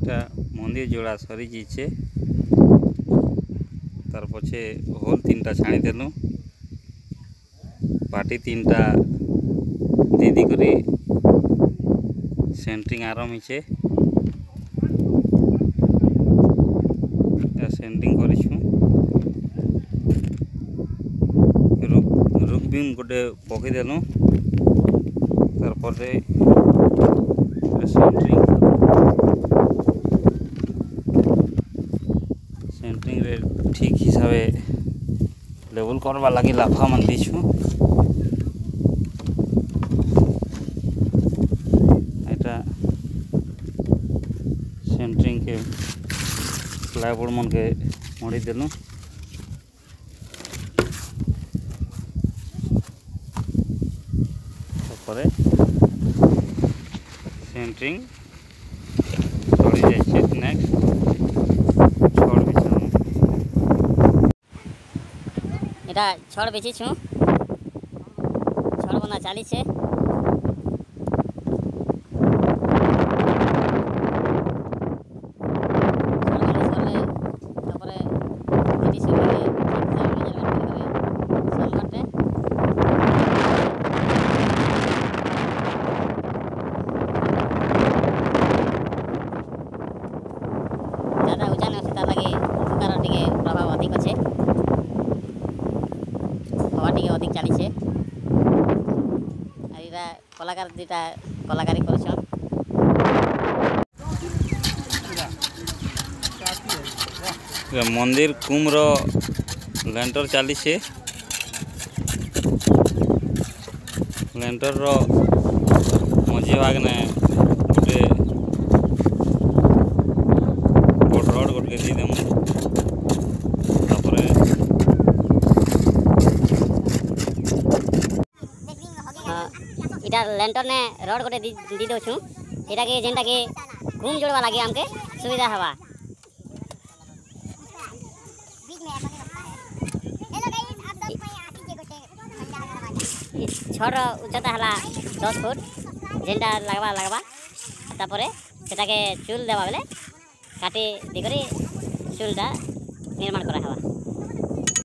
এটা মন্দির জোড়া সরি যাইছে তার পছে হোল 3টা ছানি দেলু পাটি 3টা দিদি করে সেন্ট্রিং আরম্ভ হয়েছে সেন্ট্রিং করেছু রুক বিম গোটে পকাই দেলু তারপরে सेंट्रिंग रे ठीक हिसाब लेवल करवा लगे लाफा मन दीछू एटा सेंट्रिंग के प्लाईवुड मन के मड़ी देलु तापर सेंट्रिंग चढ़ी जाइए नेक्स्ट छड़ बिछाऊँ এটা ছড় বেচিছু ছড় বনা চালিছে ज़्यादा ऊँचा नहीं तार लगे धुकार टे प्रभाव अधिक अच्छे हवा टे अधिक चली से कलाकार दुटा कलाकारी कर मंदिर कुम्र लेंटर चली से लेंटर मझी भाग ने गोटे बड़ रड गोटे देदेमु तापर इटा लेंटर ने रड गोटे दी दौछू यहाँ के जेनटा के घूम जोड़वा लगे आमके सुविधा हवा छड़ उच्चता है 10 फुट जेनटा लगवा तापर से चूल देवा बेले काटी दी चूलटा निर्माण करा हवा।